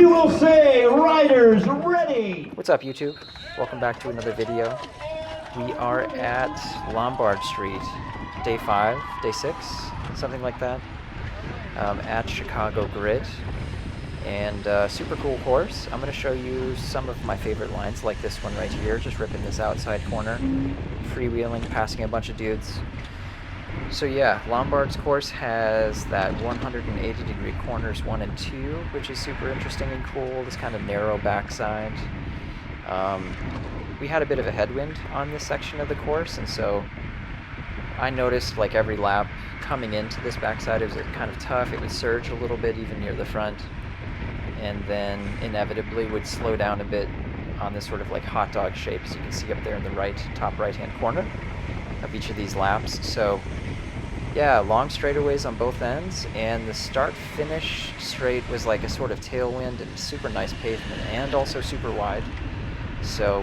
you will say, riders ready! What's up, YouTube? Welcome back to another video. We are at Lombard Street, day 5, day 6, something like that, at Chicago Grid. And super cool course. I'm going to show you some of my favorite lines, like this one right here, just ripping this outside corner, freewheeling, passing a bunch of dudes. So yeah, Lombard's course has that 180-degree corners 1 and 2, which is super interesting and cool, this kind of narrow backside. We had a bit of a headwind on this section of the course, and so I noticed like every lap coming into this backside, it was kind of tough. It would surge a little bit even near the front, and then inevitably would slow down a bit on this sort of like hot dog shape, as you can see up there in the top right-hand corner of each of these laps. So yeah, long straightaways on both ends, and the start-finish straight was like a sort of tailwind and super nice pavement, and also super wide. So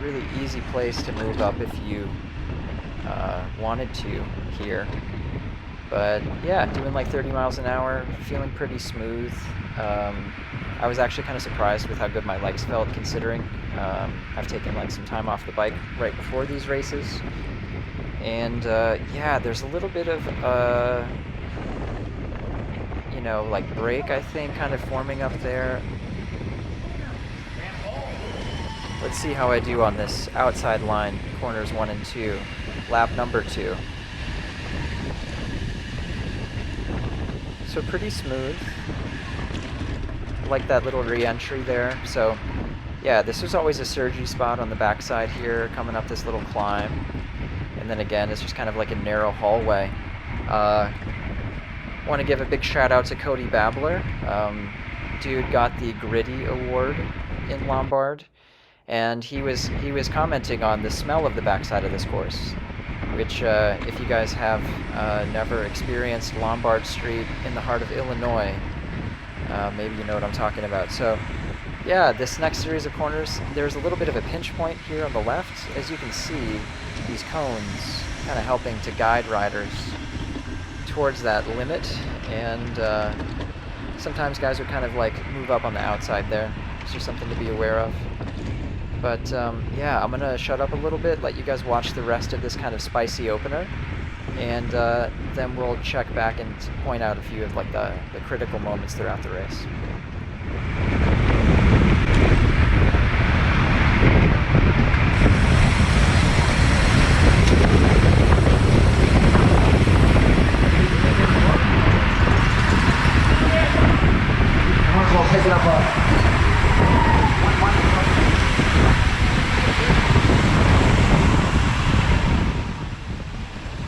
really easy place to move up if you wanted to here. But yeah, doing like 30 miles an hour, feeling pretty smooth. I was actually kind of surprised with how good my legs felt, considering I've taken like some time off the bike right before these races. And yeah, there's a little bit of you know, like brake, I think, kind of forming up there. Let's see how I do on this outside line, corners 1 and 2, lap number 2. So pretty smooth. Like that little re-entry there. So yeah, this was always a surgy spot on the backside here, coming up this little climb. And then again, it's just kind of like a narrow hallway. Want to give a big shout out to Cody Babler. Dude got the Gritty Award in Lombard, and he was commenting on the smell of the backside of this course, which if you guys have never experienced Lombard Street in the heart of Illinois, maybe you know what I'm talking about. So yeah, this next series of corners, there's a little bit of a pinch point here on the left. As you can see, these cones kind of helping to guide riders towards that limit, and sometimes guys would kind of like move up on the outside there. It's just something to be aware of. But yeah, I'm gonna shut up a little bit, let you guys watch the rest of this kind of spicy opener, and then we'll check back and point out a few of like the critical moments throughout the race.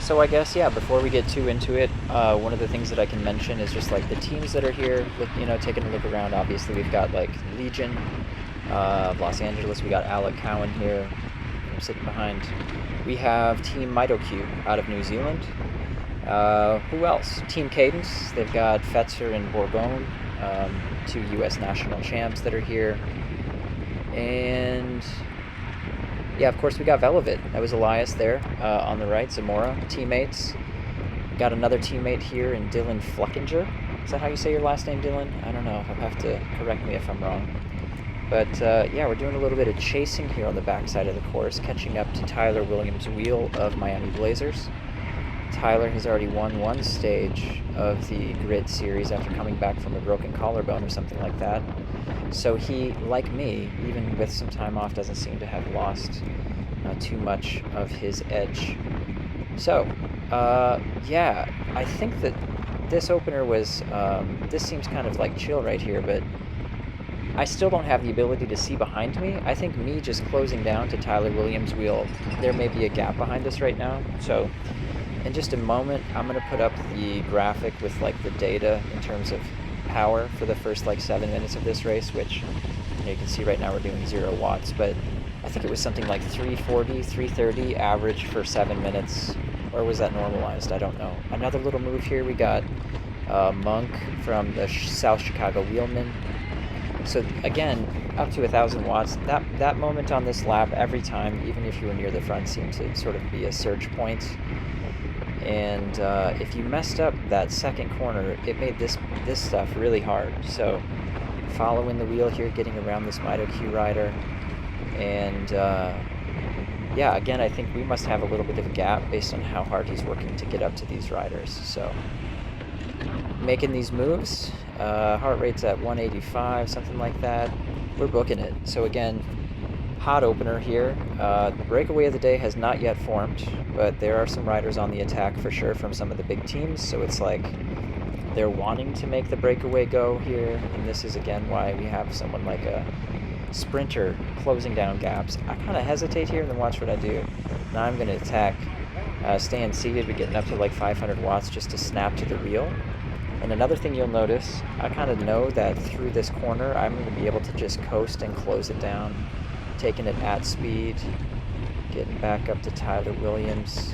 So I guess, yeah, before we get too into it, one of the things that I can mention is just like the teams that are here, you know, taking a look around. Obviously we've got like Legion of Los Angeles, we got Alec Cowan here, I'm sitting behind. We have Team MitoQ out of New Zealand. Who else? Team Cadence, they've got Fetzer and Bourgogne, 2 US national champs that are here. And yeah, of course we got Velovit. That was Elias there on the right, Zamora teammates. Got another teammate here in Dylan Fluckinger. Is that how you say your last name, Dylan? I don't know. You'll have to correct me if I'm wrong. But yeah, we're doing a little bit of chasing here on the backside of the course, catching up to Tyler Williams-Wheel of Miami Blazers. Tyler has already won 1 stage of the Grid Series after coming back from a broken collarbone or something like that. So he, like me, even with some time off, doesn't seem to have lost too much of his edge. So, yeah, I think that this opener was, this seems kind of like chill right here, but I still don't have the ability to see behind me. I think me just closing down to Tyler Williams' there may be a gap behind us right now. So in just a moment, I'm going to put up the graphic with like the data in terms of power for the first like 7 minutes of this race, which you can see right now we're doing 0 watts, but I think it was something like 340, 330 average for 7 minutes, or was that normalized? I don't know. Another little move here, we got Monk from the South Chicago Wheelman. So again, up to 1,000 watts. That moment on this lap, every time, even if you were near the front, seemed to sort of be a surge point. And if you messed up that second corner, it made this stuff really hard. So following the wheel here, getting around this Mido Q rider, and yeah, again, I think we must have a little bit of a gap based on how hard he's working to get up to these riders. So making these moves, heart rate's at 185, something like that. We're booking it. So again, hot opener here. The breakaway of the day has not yet formed, but there are some riders on the attack for sure from some of the big teams, so it's like they're wanting to make the breakaway go here, and this is again why we have someone like a sprinter closing down gaps. I kind of hesitate here and then watch what I do. Now I'm going to attack, staying seated, but getting up to like 500 watts just to snap to the reel. And another thing you'll notice, I kind of know that through this corner I'm going to be able to just coast and close it down, taking it at speed, getting back up to Tyler Williams,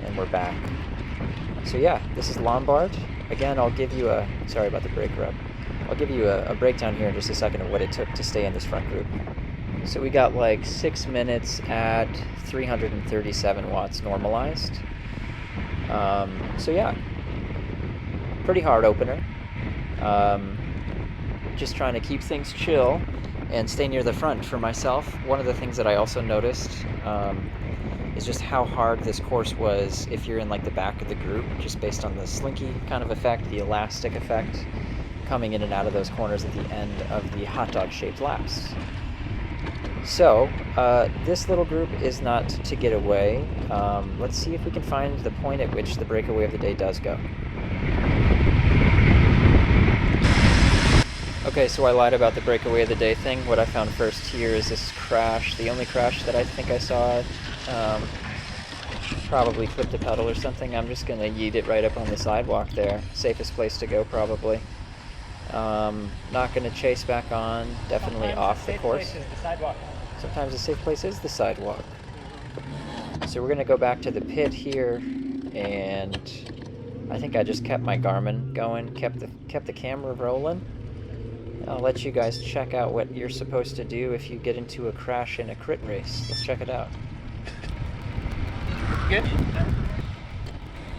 and we're back. So yeah, this is Lombard. Again, I'll give you a, sorry about the brake rub, I'll give you a breakdown here in just a second of what it took to stay in this front group. So we got like 6 minutes at 337 watts normalized. So yeah, pretty hard opener. Just trying to keep things chill and stay near the front for myself. One of the things that I also noticed is just how hard this course was if you're in like the back of the group, just based on the slinky kind of effect, the elastic effect, coming in and out of those corners at the end of the hot dog shaped laps. So this little group is not to get away. Let's see if we can find the point at which the breakaway of the day does go. Okay, so I lied about the breakaway of the day thing. What I found first here is this crash, the only crash that I think I saw. Probably clipped a pedal or something. I'm just gonna yeet it right up on the sidewalk there. Safest place to go, probably. Not gonna chase back on, definitely off the course. Sometimes the safe place is the sidewalk. So we're gonna go back to the pit here, and I think I just kept my Garmin going, kept the camera rolling. I'll let you guys check out what you're supposed to do if you get into a crash in a crit race. Let's check it out. Good.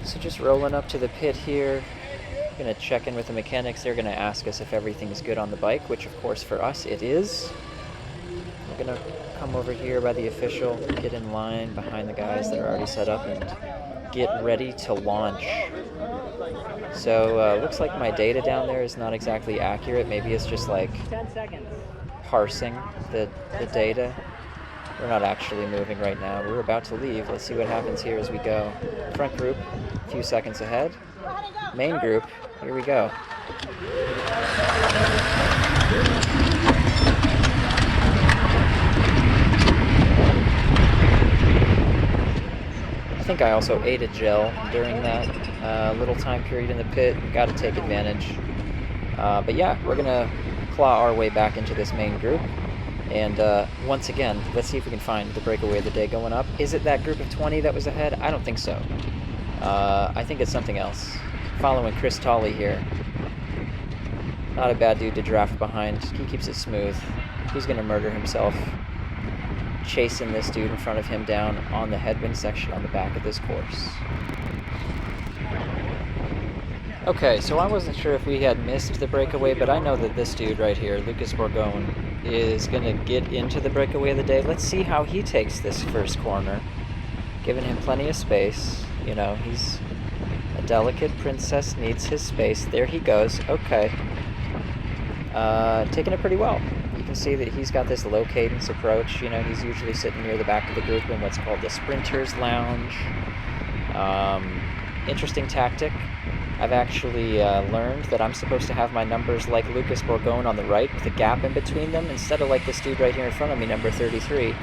So just rolling up to the pit here. Gonna check in with the mechanics. They're gonna ask us if everything's good on the bike, which of course for us it is. We're gonna come over here by the official, get in line behind the guys that are already set up, and get ready to launch. So looks like my data down there is not exactly accurate. Maybe it's just like 10 seconds. Parsing the data. We're not actually moving right now. We're about to leave. Let's see what happens here as we go. Front group, a few seconds ahead. Main group, here we go. I think I also ate a gel during that little time period in the pit. Got to take advantage. But yeah, we're gonna claw our way back into this main group. And once again, let's see if we can find the breakaway of the day going up. Is it that group of 20 that was ahead? I don't think so. I think it's something else. Following Chris Tolley here. Not a bad dude to draft behind. He keeps it smooth. He's going to murder himself. Chasing this dude in front of him down on the headwind section on the back of this course. Okay, so I wasn't sure if we had missed the breakaway, but I know that this dude right here, Lucas Bourgogne, is going to get into the breakaway of the day. Let's see how he takes this first corner. Giving him plenty of space. You know, he's a delicate princess, needs his space. There he goes. Okay. Taking it pretty well. You can see that he's got this low cadence approach. You know, he's usually sitting near the back of the group in what's called the Sprinter's Lounge. Interesting tactic. I've actually learned that I'm supposed to have my numbers like Lucas Bourgogne on the right with a gap in between them, instead of like this dude right here in front of me, number 33,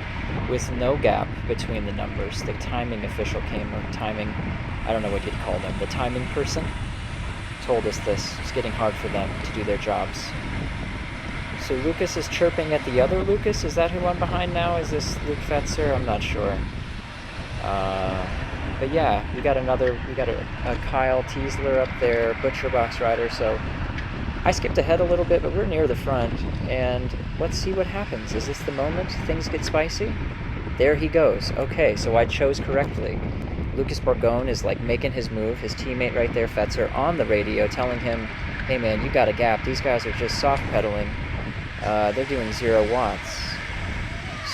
with no gap between the numbers. The timing official came, or timing, I don't know what you'd call them, the timing person told us this. It's getting hard for them to do their jobs. So Lucas is chirping at the other Lucas. Is that who I'm behind now? Is this Luke Fetzer? I'm not sure. But yeah, we got a Kyle Teasler up there, Butcher Box Rider, so I skipped ahead a little bit, but we're near the front, and let's see what happens. Is this the moment things get spicy? There he goes. Okay, so I chose correctly. Lucas Borgone is like making his move. His teammate right there, Fetzer, on the radio telling him, hey man, you got a gap. These guys are just soft pedaling. They're doing 0 watts.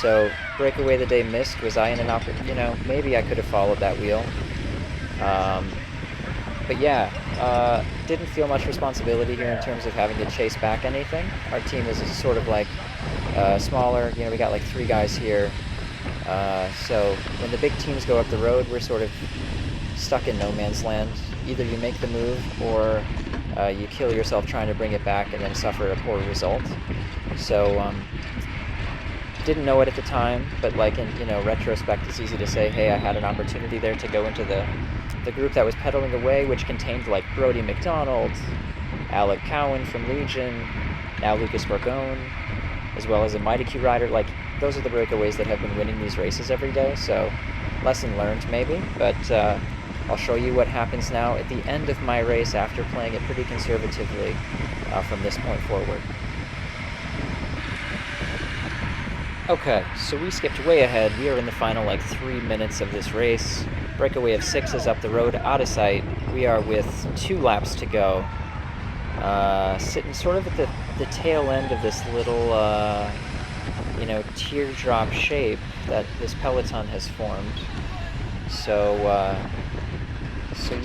So breakaway the day missed. Was I in an opportunity? You know, maybe I could have followed that wheel. But yeah, didn't feel much responsibility here in terms of having to chase back anything. Our team is sort of like smaller. You know, we got like 3 guys here. So when the big teams go up the road, we're sort of stuck in no man's land. Either you make the move or you kill yourself trying to bring it back and then suffer a poor result. So didn't know it at the time, but like in retrospect, it's easy to say, hey, I had an opportunity there to go into the group that was pedaling away, which contained like Brody McDonald, Alec Cowan from Legion, now Lucas Borgone, as well as a Mighty Q rider. Like, those are the breakaways that have been winning these races every day, so lesson learned maybe, but I'll show you what happens now at the end of my race after playing it pretty conservatively from this point forward. Okay, so we skipped way ahead. We are in the final like 3 minutes of this race. Breakaway of 6 is up the road, out of sight. We are with 2 laps to go. Sitting sort of at the tail end of this little teardrop shape that this peloton has formed. So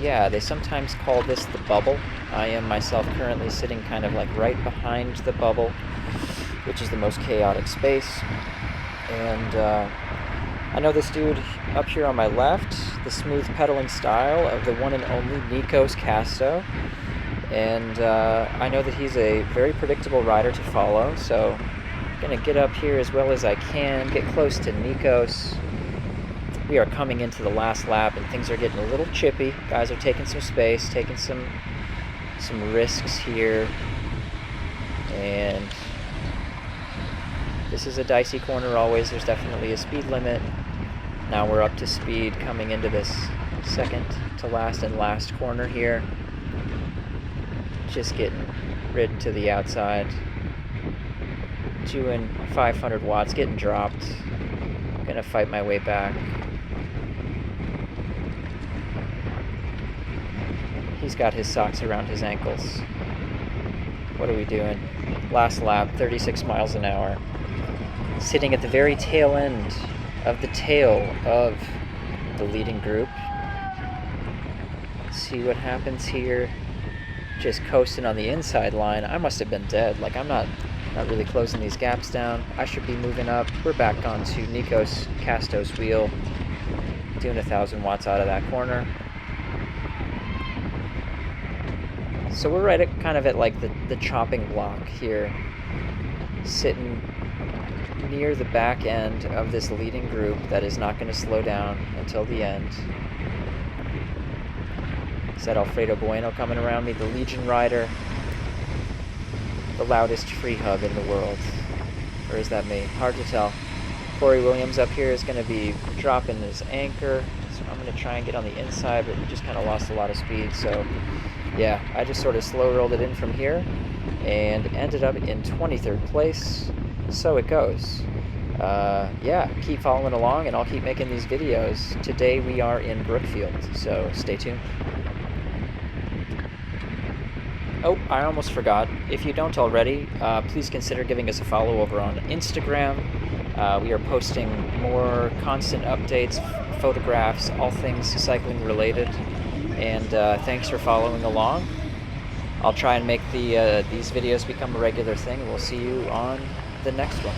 yeah, they sometimes call this the bubble. I am myself currently sitting kind of like right behind the bubble, which is the most chaotic space. And I know this dude up here on my left, the smooth pedaling style of the one and only Nikos Casto. And I know that he's a very predictable rider to follow, so I'm going to get up here as well as I can, get close to Nikos. We are coming into the last lap, and things are getting a little chippy. Guys are taking some space, taking some risks here. And this is a dicey corner always. There's definitely a speed limit. Now we're up to speed coming into this second to last and last corner here. Just getting ridden to the outside. Doing 500 watts, getting dropped. Gonna fight my way back. He's got his socks around his ankles. What are we doing? Last lap, 36 miles an hour. Sitting at the very tail end of the tail of the leading group. Let's see what happens here. Just coasting on the inside line. I must have been dead. Like, I'm not really closing these gaps down. I should be moving up. We're back onto Nikos Casto's wheel. Doing 1,000 watts out of that corner. So we're right at kind of at like the chopping block here. Sitting near the back end of this leading group that is not going to slow down until the end. Is that Alfredo Bueno coming around me, the Legion rider? The loudest free hub in the world. Or is that me? Hard to tell. Corey Williams up here is going to be dropping his anchor. So I'm going to try and get on the inside, but we just kind of lost a lot of speed. So yeah, I just sort of slow rolled it in from here and ended up in 23rd place. So it goes. Yeah, keep following along and I'll keep making these videos. Today we are in Brookfield, so stay tuned. Oh, I almost forgot. If you don't already, please consider giving us a follow over on Instagram. We are posting more constant updates, photographs, all things cycling related. And thanks for following along. I'll try and make these videos become a regular thing. We'll see you on the next one.